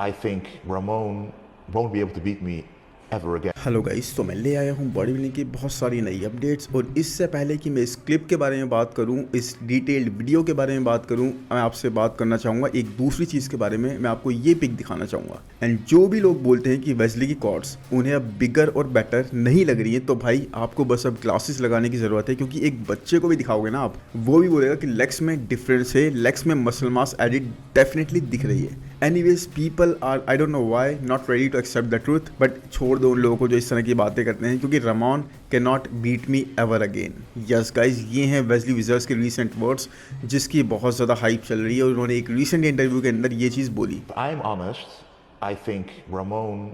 I think Ramon won't be able to beat me ever again. Hello guys, तो मैं ले आया हूँ बॉडी बिल्डिंग की बहुत सारी नई अपडेट्स। और इससे पहले कि मैं इस क्लिप के बारे में बात करूँ, इस डिटेल्ड वीडियो के बारे में बात करूँ, मैं आपसे बात करना चाहूँगा एक दूसरी चीज़ के बारे में। मैं आपको ये पिक दिखाना चाहूँगा। एंड जो भी लोग बोलते हैं कि वेस्ली की कॉर्ड्स उन्हें अब बिगर और बेटर नहीं लग रही है, तो भाई आपको बस अब ग्लासेस लगाने की ज़रूरत है। क्योंकि एक बच्चे को भी दिखाओगे ना आप, वो भी बोलेगा कि लेग्स में डिफरेंस है, लेग्स में मसल मास एडिड डेफिनेटली दिख रही है। Anyways people are, I don't know why, not ready to accept the truth, but छोड़ दो उन लोगों को जो इस तरह की बातें करते हैं, क्योंकि Ramon can not beat me ever again. Yes guys, ये हैं वेस्ली विजर्स के रीसेंट वर्ड्स, जिसकी बहुत ज़्यादा हाइप चल रही है। और उन्होंने एक रीसेंट इंटरव्यू के अंदर ये चीज़ बोली। I'm honest, I think Ramon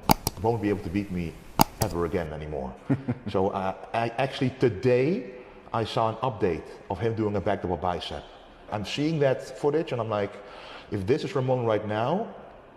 won't be able to beat me ever again anymore. So actually today I saw an update of him doing a back double bicep. I'm seeing that footage and I'm like, if this is Ramon right now,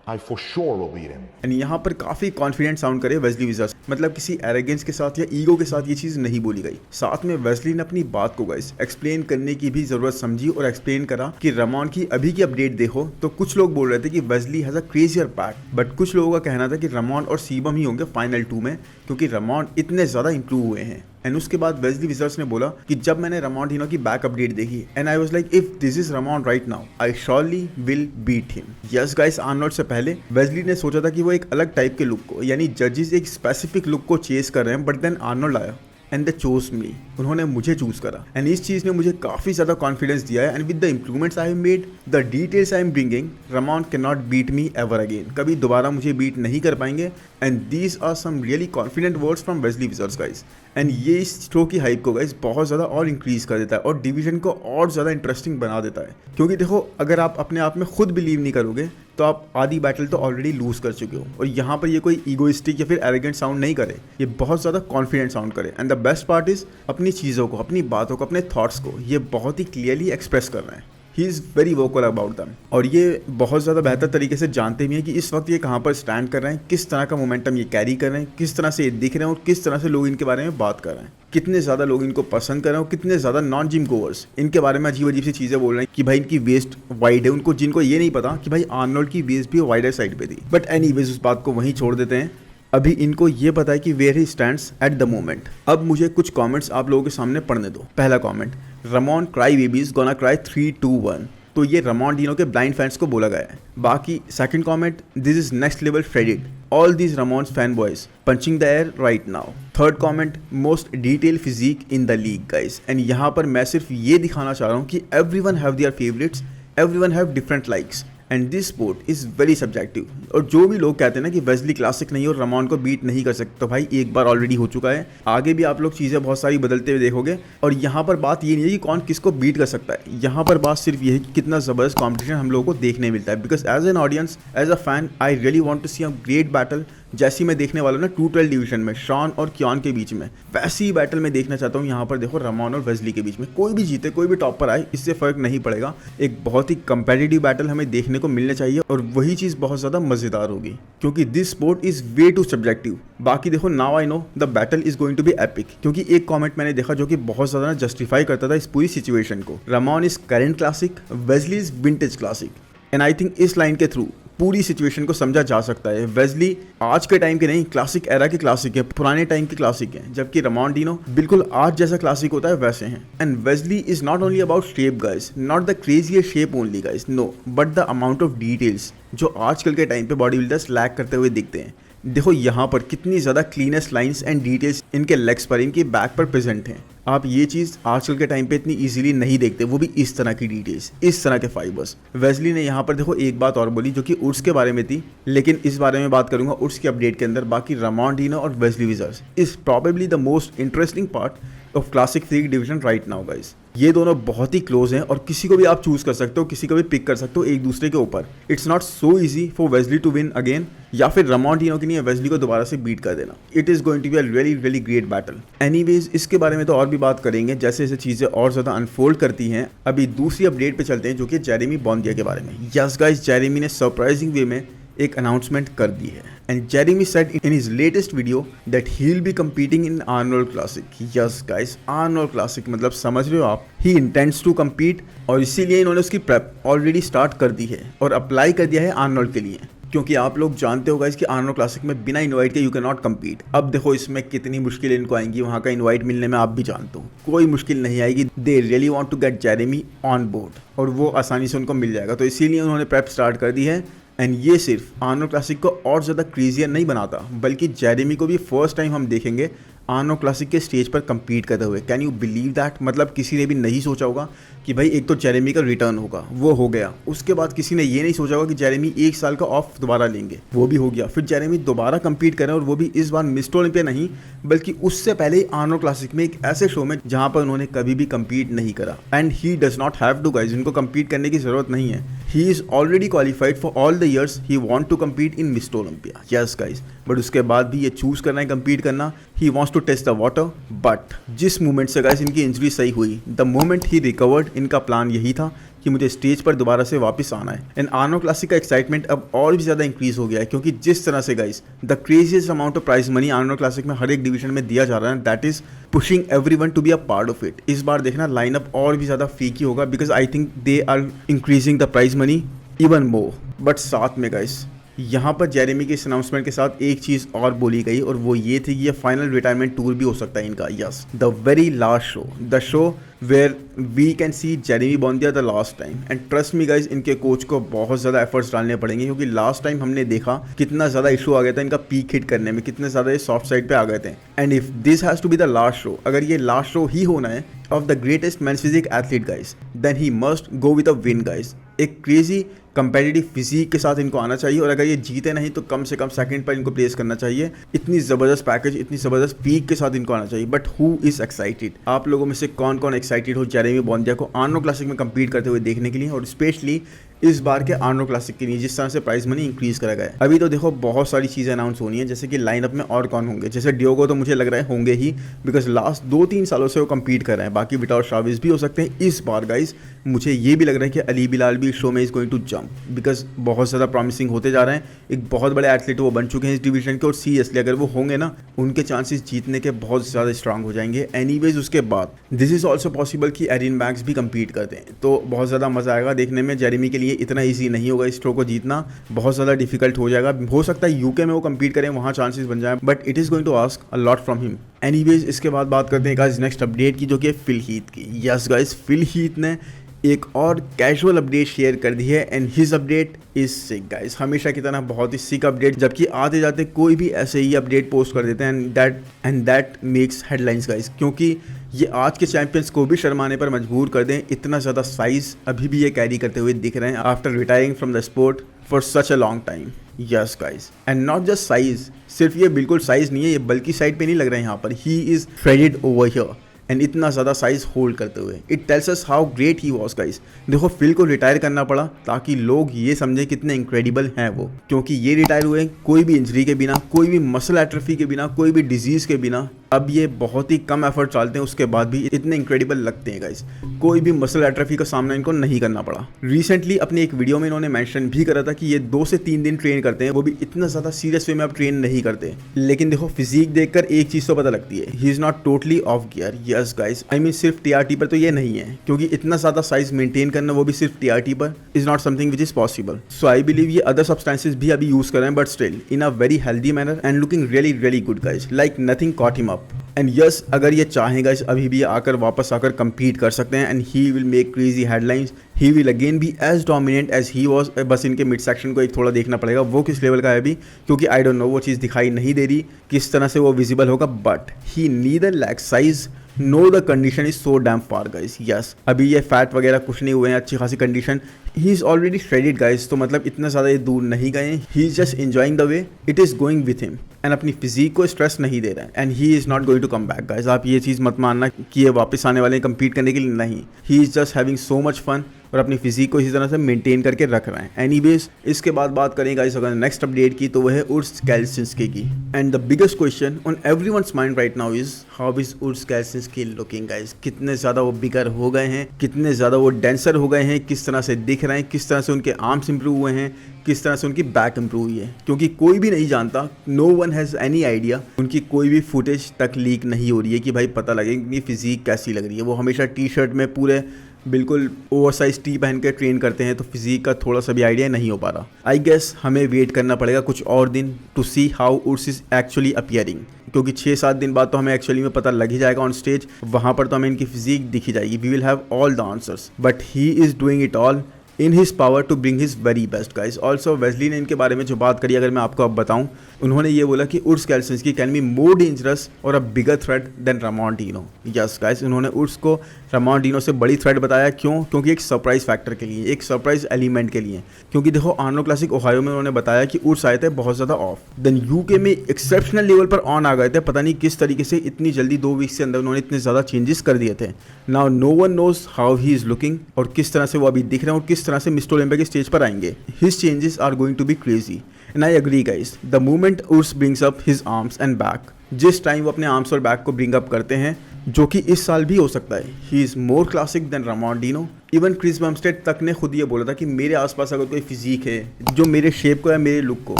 I for sure will beat him. And यहाँ पर काफ़ी confident sound करे Wesley विजर्स, मतलब किसी arrogance के साथ या ego के साथ ये चीज़ नहीं बोली गई। साथ में वेस्ली ने अपनी बात को गाइस एक्सप्लेन करने की भी ज़रूरत समझी और एक्सप्लेन करा कि रमॉन की अभी की अपडेट देखो तो कुछ लोग बोल रहे थे कि Wesley has a crazier back, but कुछ लोगों का कहना था कि रमॉन और सीबम ही होंगे फाइनल 2 में, क्योंकि रमॉन इतने ज़्यादा इंप्रूव हुए हैं। एंड उसके बाद वेस्ली विजर्स ने बोला कि जब मैंने रमॉन डिनो की बैक अपडेट देखी, and I was like, if this is Ramon right now I surely will beat him. Yes guys, Arnold से पहले वेस्ली ने सोचा था कि वो एक अलग टाइप के लुक को, यानी जजेस एक स्पेसिफिक लुक को चेस कर रहे हैं, बट देन आर्नोल्ड आया एंड दे चोज मी, उन्होंने मुझे चूज करा। एंड इस चीज़ ने मुझे काफ़ी ज़्यादा कॉन्फिडेंस दिया है। And with the improvements I have made, the details I am bringing, Ramon can not beat me ever again, कभी दोबारा मुझे बीट नहीं कर पाएंगे। And these are some really confident words from Wesley Vissers guys. And ये इस show की hype को गाइस बहुत ज़्यादा और इंक्रीज कर देता है और डिवीजन को और ज़्यादा इंटरेस्टिंग बना देता है। क्योंकि देखो, अगर आप अपने आप में खुद बिलीव नहीं करोगे तो आप आधी बैटल तो ऑलरेडी लूज कर चुके हो। और यहाँ पर ये कोई ईगोइस्टिक या फिर एरोगेंट साउंड नहीं करे, ये बहुत ज़्यादा कॉन्फिडेंट साउंड करे। And the best part is, अपनी चीज़ों को, अपनी बातों को, अपने थॉट्स को ये बहुत ही क्लियरली एक्सप्रेस कर रहे हैं। He is very vocal about them, और ये बहुत ज़्यादा बेहतर तरीके से जानते भी हैं कि इस वक्त ये कहाँ पर स्टैंड कर रहे हैं, किस तरह का मोमेंटम ये कैरी कर रहे हैं, किस तरह से ये दिख रहे हैं और किस तरह से लोग इनके बारे में बात कर रहे हैं, कितने ज़्यादा लोग इनको पसंद कर रहे हैं और कितने ज़्यादा नॉन जिम गोवर्स इनके बारे में अजीब अजीब सी चीज़ें बोल रहे हैं कि भाई इनकी वेस्ट वाइड है, उनको जिनको ये नहीं पता कि भाई आर्नोल्ड की वेस्ट भी वाइडर साइड पे थी। बट एनीवेज उस बात को वहीं छोड़ देते हैं। अभी इनको ये पता है कि where he stands at the moment. अब मुझे कुछ कमेंट्स आप लोगों के सामने पढ़ने दो। पहला comment, Ramon cry babies gonna cry 3, 2, 1। तो ये रमॉन डिनो के ब्लाइंड फैंस को बोला गया है। बाकी second comment, this is next level credit, all these Ramon's fan boys punching the air right now. Third comment, most detail physique in the league guys. And यहाँ पर मैं सिर्फ ये दिखाना चाह रहा हूँ कि everyone have their favourites, everyone have different likes and this sport is very subjective. और जो भी लोग कहते हैं ना कि वेस्ली क्लासिक नहीं और रमॉन को बीट नहीं कर सकते, तो भाई एक बार ऑलरेडी हो चुका है, आगे भी आप लोग चीज़ें बहुत सारी बदलते हुए देखोगे। और यहाँ पर बात ये नहीं है कि कौन किसको बीट कर सकता है, यहाँ पर बात सिर्फ ये है कि कितना ज़बरदस्त कॉम्पिटिशन हम लोगों को देखने मिलता है। Because as an audience, as a fan, I really want to see a great battle, जैसी मैं देखने वाला हूँ ना 212 डिवीजन में शॉन और क्योन के बीच में, वैसी ही बैटल मैं देखना चाहता हूँ यहाँ पर। देखो, रमॉन और वेस्ली के बीच में कोई भी जीते, कोई भी टॉप पर आए, इससे फ़र्क नहीं पड़ेगा। एक बहुत ही कंपेटिटिव बैटल हमें देखने को मिलने चाहिए और वही चीज़ बहुत ज़्यादा मज़ेदार होगी, क्योंकि this sport is way too subjective. बाकी देखो, now I know the battle is going to be epic, क्योंकि एक कॉमेंट मैंने देखा जो कि बहुत ज़्यादा जस्टिफाई करता था इस पूरी सिचुएशन को। Ramon is current classic, Wesley is vintage classic. And I think इस लाइन के थ्रू पूरी सिचुएशन को समझा जा सकता है। वेस्ली आज के टाइम के नहीं, क्लासिक एरा के क्लासिक है, पुराने टाइम के क्लासिक हैं, जबकि रमॉन डिनो बिल्कुल आज जैसा क्लासिक होता है वैसे हैं। And Wesley is not only about shape guys, not the crazier shape only guys, no, but the amount of details जो आजकल के टाइम पे बॉडी बिल्डर्स लैक करते हुए दिखते हैं। देखो यहाँ पर कितनी ज़्यादा क्लीनेस्ट लाइंस एंड डिटेल्स इनके लेग्स पर, इनके बैक पर प्रेजेंट हैं। आप ये चीज़ आजकल के टाइम पे इतनी इजीली नहीं देखते, वो भी इस तरह की डिटेल्स, इस तरह के फाइबर्स। वेस्ली ने यहाँ पर देखो एक बात और बोली जो कि उर्स के बारे में थी, लेकिन इस बारे में बात करूंगा उर्स की अपडेट के अंदर। बाकी रमॉन डिनो और Wesley Vissers is probably the most interesting part of classic physique division right now guys. ये दोनों बहुत ही क्लोज हैं और किसी को भी आप चूज कर सकते हो, किसी को भी पिक कर सकते हो एक दूसरे के ऊपर। It's not so easy for Wesley to win again, या फिर रमॉन डिनो के लिए वेस्ली को दोबारा से बीट कर देना। It is going to be a really really great battle. Anyways, इसके बारे में तो और भी बात करेंगे जैसे जैसे चीजें और ज्यादा अनफोल्ड करती हैं। अभी दूसरी अपडेट पे चलते हैं जो कि जेरेमी बॉन्दिया के बारे में। यस गाइस, जेरेमी ने सरप्राइजिंग वे में एक अनाउंसमेंट कर दी है। And Jeremy said in his latest video that he will be competing in Arnold classic. Yes guys, Arnold classic मतलब समझ रहे हो आप, ही इंटेंड्स टू compete, और इसीलिए इन्होंने उसकी प्रेप ऑलरेडी स्टार्ट कर दी है और अप्लाई कर दिया है आर्नोल्ड के लिए। क्योंकि आप लोग जानते हो गाइस कि आर्नोल्ड क्लासिक में बिना इनवाइट के यू कैन नॉट कम्पीट। अब देखो इसमें कितनी मुश्किल इनको आएंगी, वहाँ का इनवाइट मिलने में आप भी जानते हो कोई मुश्किल नहीं आएगी। They really want to get Jeremy on board और वो आसानी से उनको मिल जाएगा, तो इसीलिए उन्होंने प्रेप स्टार्ट कर दी है। एंड ये सिर्फ आर्नोल्ड क्लासिक को और ज़्यादा क्रेजियर नहीं बनाता, बल्कि जेरेमी को भी फर्स्ट टाइम हम देखेंगे आर्नोल्ड क्लासिक के स्टेज पर compete करते हुए। Can you believe that? मतलब किसी ने भी नहीं सोचा होगा कि भाई एक तो जेरेमी का रिटर्न होगा, वो हो गया। उसके बाद किसी ने ये नहीं सोचा होगा कि जेरेमी 1 साल का ऑफ दोबारा लेंगे, वो भी हो गया। फिर जेरेमी दोबारा compete करें और वो भी इस बार मिस्टर ओलंपिया नहीं, बल्कि उससे पहले ही आर्नोल्ड क्लासिक में एक ऐसे शो में जहां पर उन्होंने कभी भी compete नहीं करा। And he does not have to guys, इनको compete करने की जरूरत नहीं है। He is already qualified for all the years he want to compete in Mister Olympia. Yes guys, but उसके बाद भी ये चूज करना है compete करना, he wants to test the water. But जिस मोमेंट से गाइस इनकी इंजरी सही हुई, द मोमेंट ही रिकवर्ड, इनका प्लान यही था कि मुझे स्टेज पर दोबारा से वापस आना है। एंड आर्नोल्ड क्लासिक का एक्साइटमेंट अब और भी ज़्यादा इंक्रीज हो गया है, क्योंकि जिस तरह से guys the craziest amount of prize money Arnold Classic में हर एक डिवीजन में दिया जा रहा है, that is pushing everyone to be a part of it. इस बार देखना लाइनअप और भी ज़्यादा फीकी होगा, because I think they are increasing the prize money even more. But साथ में गाइस यहाँ पर जेरेमी के इस अनाउंसमेंट के साथ एक चीज़ और बोली गई, और वो ये थी कि ये फाइनल रिटायरमेंट टूर भी हो सकता है इनका। Yes, the very last show, the show where we can see Jeremy Buendia the last time. And trust me guys, इनके कोच को बहुत ज़्यादा एफर्ट्स डालने पड़ेंगे, क्योंकि लास्ट टाइम हमने देखा कितना ज़्यादा इशू आ गया था इनका पीक हिट करने में, कितने ज़्यादा ये सॉफ्ट साइड पे आ गए थे। And if this has to be the last show, अगर ये लास्ट शो ही होना है of the greatest men's physique athlete guys, then he must go with a win guys. एक क्रेजी कंपेटिटिव फिजिक के साथ इनको आना चाहिए, और अगर ये जीते नहीं तो कम से कम सेकंड पर इनको प्लेस करना चाहिए। इतनी ज़बरदस्त पैकेज, इतनी ज़बरदस्त पीक के साथ इनको आना चाहिए। But who is excited? आप लोगों में से कौन कौन एक्साइटेड हो जेरेमी बॉन्दिया को आर्नोल्ड क्लासिक में compete करते हुए देखने के लिए, और स्पेशली इस बार के आर्नोल्ड क्लासिक के लिए जिस तरह से प्राइस मनी इंक्रीज करा गया है। अभी तो देखो बहुत सारी चीज़ें अनाउंस होनी है, जैसे कि लाइनअप में और कौन होंगे। जैसे डियोगो तो मुझे लग रहा है होंगे ही, बिकॉज लास्ट 2-3 सालों से वो compete कर रहे हैं। बाकी विटोर शाविज भी हो सकते हैं इस बार गाइज। मुझे ये भी लग रहा है कि अली बिलाल भी शो में is going to jump, because बहुत ज़्यादा प्रॉमिसिंग होते जा रहे हैं। एक बहुत बड़े एथलीट वो बन चुके हैं इस डिवीजन के, और सीरियसली अगर वो होंगे ना, उनके चांसेस जीतने के बहुत ज़्यादा स्ट्रांग हो जाएंगे। एनीवेज उसके बाद दिस इज़ ऑल्सो पॉसिबल कि एरिन बैंक्स भी compete करते हैं, तो बहुत ज़्यादा मज़ा आएगा देखने में। जेरेमी के लिए इतना ईजी नहीं होगा इस शो को जीतना, बहुत ज़्यादा डिफिकल्ट हो जाएगा। हो सकता है यूके में वो compete करें, वहाँ चांसेस बन जाए, but it is going to ask a lot from him. Anyways इसके बाद बात करते हैं गाइस नेक्स्ट अपडेट की, जो कि फिल हीथ की। यस गाइस, फिल हीथ ने एक और कैजुअल अपडेट शेयर कर दी है, and his update is sick guys. हमेशा की तरह बहुत ही सिक अपडेट, जबकि आते जाते कोई भी ऐसे ही अपडेट पोस्ट कर देते हैं, and that makes headlines guys, क्योंकि ये आज के चैंपियंस को भी शर्माने पर मजबूर कर दें। इतना ज़्यादा साइज अभी भी ये कैरी करते हुए दिख रहे हैं after retiring from the sport for such a long time. Yes guys, and not just size, सिर्फ ये बिल्कुल साइज नहीं है, ये बल्कि साइड पे नहीं लग रहा है यहाँ पर, he is threaded over here, and इतना ज़्यादा साइज होल्ड करते हुए it tells us how great he was guys. देखो फिल को रिटायर करना पड़ा ताकि लोग ये समझें कितने इंक्रेडिबल हैं वो, क्योंकि ये रिटायर हुए कोई भी इंजरी के बिना, कोई भी मसल एट्रोफी के बिना, कोई भी डिजीज़ के बिना। अब ये बहुत ही कम एफर्ट डालते हैं, उसके बाद भी इतने इंक्रेडिबल लगते हैं गाइस। कोई भी मसल एट्रोफी का सामना इनको नहीं करना पड़ा। रिसेंटली अपनी एक वीडियो में इन्होंने मेंशन भी करा था कि ये 2 से 3 दिन ट्रेन करते हैं, वो भी इतना ज़्यादा सीरियस वे में अब ट्रेन नहीं करते। लेकिन देखो फिजिक देखकर एक चीज़ तो पता लगती है, he is not totally off gear. Yes guys, I mean सिर्फ टीआरटी पर तो ये नहीं है, क्योंकि इतना ज़्यादा साइज मेंटेन करना, वो भी सिर्फ टीआरटी पर, is not something which is possible. So I believe ये अदर सब्सटेंसेज भी अभी यूज़ कर रहे हैं, but still in a very healthy manner and looking really really good guys, like nothing cot him up. And yes, अगर ये चाहेगा अभी भी आकर वापस आकर compete कर सकते हैं, and he will make crazy headlines, he will again be as dominant as he was. बस इनके मिड सेक्शन को एक थोड़ा देखना पड़ेगा वो किस लेवल का है अभी, क्योंकि आई डोंट नो, वो चीज़ दिखाई नहीं दे रही किस तरह से वो विजिबल होगा। But he neither lack size no the condition is so damn far guys. Yes, अभी ये फैट वगैरह कुछ नहीं हुए हैं, अच्छी खासी condition, he is already shredded guys, तो मतलब इतना ज़्यादा ये दूर नहीं गए, he is just enjoying the way it is going with him, and अपनी फिजिक को स्ट्रेस नहीं दे रहा है, and he is not going to come back guys. आप ये चीज़ मत मानना कि ये वापस आने वाले हैं compete करने के लिए, नहीं, he is just having so much fun, और अपनी फिजिक को इसी तरह से मेंटेन करके रख रहे हैं। एनीवेज इसके बाद बात करेंगे गाइस अगर नेक्स्ट अपडेट की, तो वह है उर्स कैल्सिंस्की की। And the biggest question on everyone's mind right now is how is Urs Kalecinski looking guys. कितने ज़्यादा वो बिगर हो गए हैं, कितने ज़्यादा वो डेंसर हो गए हैं, किस तरह से दिख रहे हैं, किस तरह से उनके आर्म्स इंप्रूव हुए हैं, किस तरह से उनकी बैक इंप्रूव हुई है, क्योंकि कोई भी नहीं जानता, no one has any idea. उनकी कोई भी फुटेज तक लीक नहीं हो रही है कि भाई पता लगे कि फिजिक कैसी लग रही है। वो हमेशा टी शर्ट में पूरे बिल्कुल ओवरसाइज टी पहन के ट्रेन करते हैं तो फिजिक का थोड़ा सा भी आइडिया नहीं हो पा रहा। आई गेस हमें वेट करना पड़ेगा कुछ और दिन to see how Urs is actually appearing, क्योंकि 6-7 दिन बाद तो हमें एक्चुअली में पता लग ही जाएगा ऑन स्टेज, वहाँ पर तो हमें इनकी फिजिक दिखी जाएगी। We will have all the answers, but he is doing it all in his power to bring his very best guys. Also Wesley ने इनके बारे में जो बात करी, अगर मैं आपको अब बताऊं, उन्होंने ये बोला कि Urs Kalecinski can be more dangerous और a bigger threat than Ramon Dino. Yes guys, उन्होंने उर्स को रामोन डीनो से बड़ी थ्रेट बताया। क्यों? क्योंकि एक सरप्राइज फैक्टर के लिए, एक सरप्राइज एलिमेंट के लिए। क्योंकि देखो आर्नो क्लासिक ओहायो में उन्होंने बताया कि उर्स आए थे बहुत ज़्यादा ऑफ, देन यूके में एक्सेप्शनल लेवल पर ऑन आ गए थे। पता नहीं किस तरीके से इतनी जल्दी 2 वीक के अंदर उन्होंने इतने ज़्यादा चेंजेस कर दिए थे। Now no one knows how he is looking, और किस तरह से वो अभी दिख रहे हैं और किस तरह से मिस्टर ओलंपिया के स्टेज पर आएंगे। His changes are going to be crazy and I agree guys. The moment Urs brings up his arms and back, जिस टाइम वो अपने आर्म्स और बैक को ब्रिंग अप करते हैं, जो कि इस साल भी हो सकता है, he is more classic than Ramon Dino. Even Chris Bumstead तक ने खुद ये बोला था कि मेरे आसपास अगर कोई फिजिक है जो मेरे शेप को या मेरे लुक को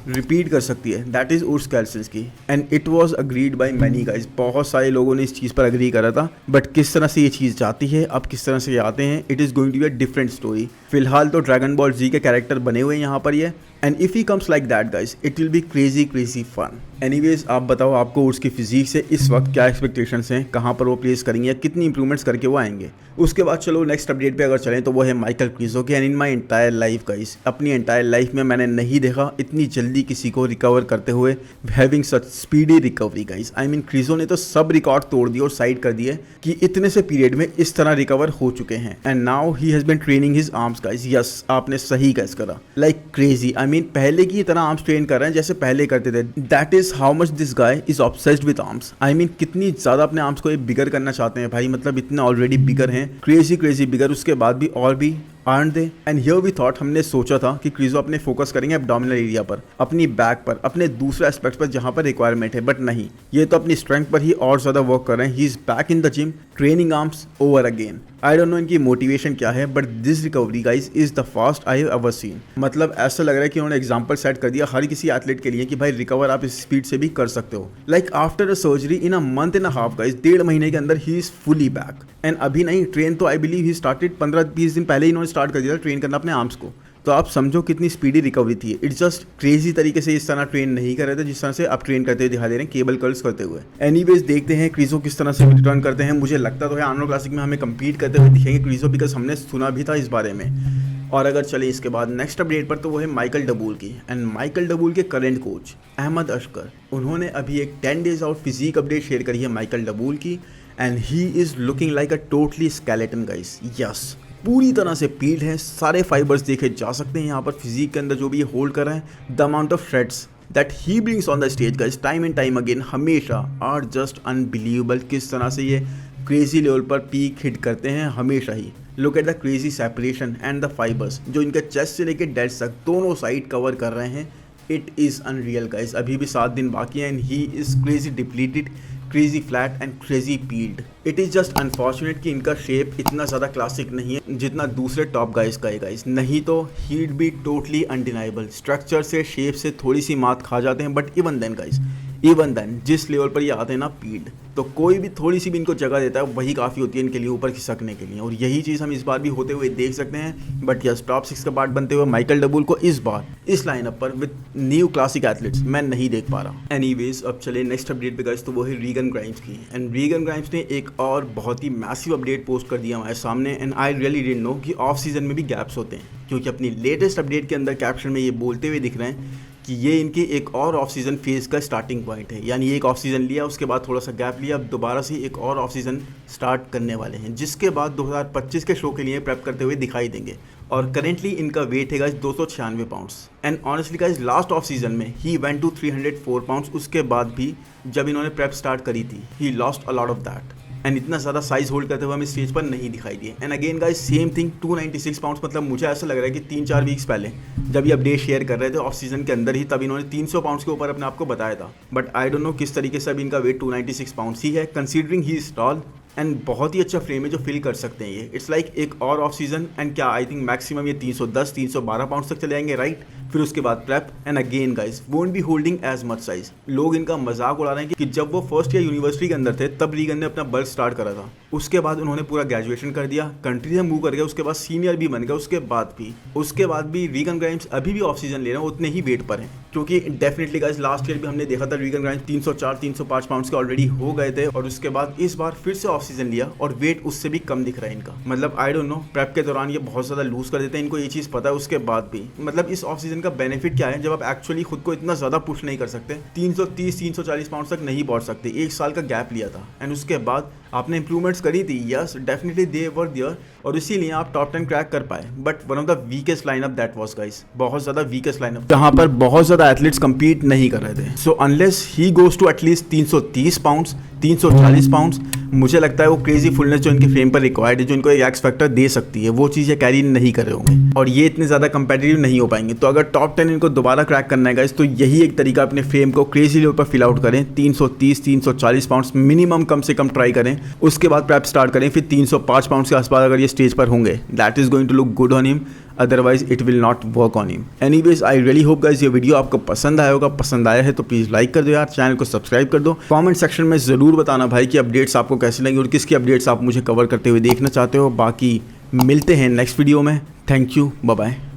रिपीट कर सकती है, that is Urs Kalecinski, and it was agreed by many guys. बहुत सारे लोगों ने इस चीज़ पर अग्री करा था, बट किस तरह से ये चीज़ जाती है, अब किस तरह से ये आते हैं, it is going to be a different story. फिलहाल तो ड्रैगन बॉल जी के कैरेक्टर बने हुए हैं यहाँ पर ये, and if he comes like that guys, it will be crazy crazy fun. Anyways, आप बताओ आपको उर्स की फिजिक से इस वक्त क्या एक्सपेक्टेशंस हैं, कहाँ पर वो प्लेस करेंगे या कितनी इंप्रूवमेंट्स करके वो आएंगे। उसके बाद चलो नेक्स्ट अपडेट पे अगर चलें तो वो है माइकल क्रीजो के। And in my entire life guys, अपनी एंटायर लाइफ में मैंने नहीं देखा इतनी जल्दी किसी को रिकवर करते हुए, having such speedy recovery guys. I mean क्रीजो ने तो सब रिकॉर्ड तोड़ दिए और साइड कर दिए कि इतने से पीरियड में इस तरह रिकवर हो चुके हैं। And now he has been training his arms guys. Yes, आपने सही गैस करा, लाइक क्रेजी। आई मीन पहले की तरह आर्म्स ट्रेन कर रहे हैं जैसे पहले करते थे। That is how much this guy is obsessed with arms. I mean कितनी ज़्यादा अपने आर्म्स को ये बिगर करना चाहते हैं भाई, मतलब इतना ऑलरेडी बिगर हैं, क्रेजी क्रेजी बिगर, उसके बाद भी और भी आर्न दे। एंड हियर वी थॉट, हमने सोचा था कि क्रीजो अपने फोकस करेंगे एब्डोमिनल एरिया पर, अपनी बैक पर, अपने दूसरे एस्पेक्ट पर जहां पर रिक्वायरमेंट है, बट नहीं, ये तो अपनी स्ट्रेंथ पर ही और ज़्यादा वर्क कर रहे हैं। He is back in the gym training arms over again. I don't no इनकी मोटिवेशन क्या है, but this recovery guys is the fast I have ever seen. मतलब ऐसा लग रहा है कि उन्होंने एग्जाम्पल सेट कर दिया हर किसी एथलीट के लिए कि भाई रिकवर आप इस स्पीड से भी कर सकते हो। Like after a surgery in a month and a half guys, 1.5 महीने के अंदर he is fully back. And अभी नहीं, ट्रेन तो आई बिलीव ही स्टार्टेड 15-20 दिन पहले ही इन्होंने स्टार्ट कर दिया ट्रेन करना अपने आर्म्स को। तो आप समझो कितनी स्पीडी रिकवरी थी। इट्स जस्ट क्रेजी तरीके से इस तरह ट्रेन नहीं कर रहे थे जिस तरह से आप ट्रेन करते हुए दिखा दे रहे हैं, केबल कर्ल्स करते हुए। एनीवेज, देखते हैं क्रीजो किस तरह से रिटर्न करते हैं। मुझे लगता तो है आर्नो क्लासिक में हमें कम्पीट करते हुए दिखेंगे क्रीजो, बिकॉज हमने सुना भी था इस बारे में। और अगर चले इसके बाद नेक्स्ट अपडेट पर, तो वो है माइकल डबूल की। एंड माइकल डबूल के करंट कोच अहमद अशकर, उन्होंने अभी एक 10 days out physique update share करी है माइकल डबूल की। And he is looking like a totally skeleton guys. Yes, पूरी तरह से पील्ड है, सारे फाइबर्स देखे जा सकते हैं यहाँ पर फिजिक के अंदर जो भी ये होल्ड कर रहे हैं। The amount of shreds that he brings on the stage guys time and time again हमेशा आर जस्ट अनबिलीवेबल। किस तरह से ये क्रेजी लेवल पर पीक हिट करते हैं हमेशा ही। Look at the crazy separation and the fibres जो इनके चेस्ट से लेकर डेल्ट तक दोनों साइड कवर कर रहे हैं। It is unreal guys. अभी भी 7 दिन बाकी हैं and he is crazy depleted, crazy flat and crazy peeled. It is just unfortunate कि इनका शेप इतना ज़्यादा क्लासिक नहीं है जितना दूसरे टॉप गाइस का है गाइस, नहीं तो he'd be totally undeniable. Structure से, शेप से थोड़ी सी मात खा जाते हैं, but even then guys, even then जिस लेवल पर ये आते हैं ना पील्ड, तो कोई भी थोड़ी सी भी इनको जगह देता है वही काफ़ी होती है इनके लिए ऊपर खिसकने के लिए। और यही चीज़ हम इस बार भी होते हुए देख सकते हैं। बट यस, टॉप 6 का पार्ट बनते हुए माइकल डबूल को इस बार इस लाइनअप पर विद न्यू क्लासिक एथलीट्स मैं नहीं देख पा रहा। एनीवेज, अब चले नेक्स्ट अपडेट पे गाइस, तो वो है रीगन ग्राइम्स की। एंड रीगन ग्राइम्स ने एक और बहुत ही मैसिव अपडेट पोस्ट कर दिया हमारे सामने। And I really didn't know कि ऑफ सीजन में भी गैप्स होते हैं, क्योंकि अपनी लेटेस्ट अपडेट के अंदर कैप्शन में ये बोलते हुए दिख रहे हैं कि ये इनके एक और ऑफ सीज़न फेज़ का स्टार्टिंग पॉइंट है। यानी एक ऑफ सीज़न लिया, उसके बाद थोड़ा सा गैप लिया, अब दोबारा से एक और ऑफ सीज़न स्टार्ट करने वाले हैं, जिसके बाद 2025 के शो के लिए प्रेप करते हुए दिखाई देंगे। और करेंटली इनका वेट है guys 296 pounds. And honestly guys, last of season में ही वेंट टू 304 पाउंड्स। उसके बाद भी जब इन्होंने प्रेप स्टार्ट करी थी, he lost a lot of that. And इतना ज़्यादा साइज होल्ड करते हुए हमें स्टेज पर नहीं दिखाई दिए। And again guys, same thing 296 pounds. मतलब मुझे ऐसा लग रहा है कि 3-4 वीक्स पहले जब ये अपडेट शेयर कर रहे थे ऑफ सीजन के अंदर ही, तब इन्होंने 300 पाउंड्स के ऊपर अपने आप को बताया था। बट आई डोंट नो किस तरीके से अभी इनका वेट 296 पाउंड्स ही है, considering he is tall and बहुत ही अच्छा फ्रेम है जो फिल कर सकते हैं ये। इट्स लाइक एक और ऑफ सीजन एंड क्या आई थिंक मैक्सिमम ये 310 312 पाउंड तक चले जाएंगे, राइट। फिर उसके बाद prep and again guys won't be holding as much size. लोग इनका मजाक उड़ा रहे हैं कि जब वो फर्स्ट ईयर यूनिवर्सिटी के अंदर थे तब रीगन ने अपना बल्क स्टार्ट करा था, उसके बाद उन्होंने पूरा ग्रेजुएशन कर दिया, कंट्री से मूव कर गया, उसके बाद सीनियर भी बन गया, उसके बाद भी रीगन ग्राइम्स अभी भी ऑफ सीजन ले रहे हैं, उतने ही वेट पर हैं। क्योंकि डेफिनेटली गाइस लास्ट ईयर भी हमने देखा था रीगन ग्राइम्स 304 305 पाउंड्स के ऑलरेडी हो गए थे और उसके बाद इस बार फिर से ऑफ सीजन लिया और वेट उससे भी कम दिख रहा है इनका। मतलब आई डोंट नो, प्रेप के दौरान ये बहुत ज्यादा लूज कर देते हैं, इनको ये चीज पता है उसके बाद भी। मतलब इस ऑफ सीजन का बेनिफिट क्या है जब आप एक्चुअली खुद को इतना ज्यादा पुश नहीं कर सकते, 330 340 पाउंड तक नहीं पहुंच सकते, एक साल का गैप लिया था एंड उसके बाद आपने इंप्रूवमेंट्स करी थी, yes definitely they were there और इसीलिए आप टॉप 10 क्रैक कर पाए। But one of the weakest lineup that was guys, बहुत ज्यादा वीकेस्ट लाइनअप जहां पर बहुत ज्यादा एथलीट्स कंपीट नहीं कर रहे थे। So unless he goes to at least 330 pounds 340 pounds, मुझे लगता है वो क्रेजी फुलनेस जो इनके फ्रेम पर रिक्वायर्ड है, जो इनको एक एक्स फैक्टर दे सकती है, वो चीज़ ये कैरी नहीं कर रहे होंगे और ये इतने ज़्यादा कंपेटिटिव नहीं हो पाएंगे। तो अगर टॉप 10 इनको दोबारा क्रैक करना है गाइस तो यही एक तरीका, अपने फ्रेम को क्रेजी लेवल पर फिल आउट करें, 330 340 पाउंड्स मिनिमम कम से कम ट्राई करें, उसके बाद प्रेप स्टार्ट करें, फिर 305 पाउंड्स के आसपास अगर ये स्टेज पर होंगे that is going to look good on him, otherwise it will not work on him. Anyways I really hope guys ये वीडियो आपको पसंद आया होगा, पसंद आया है तो प्लीज़ लाइक कर दो यार, चैनल को सब्सक्राइब कर दो, कमेंट सेक्शन में ज़रूर बताना भाई कि अपडेट्स आपको कैसे लगी और किसकी अपडेट्स आप मुझे कवर करते हुए देखना चाहते हो। बाकी मिलते हैं नेक्स्ट वीडियो में, थैंक यू, बाय बाय।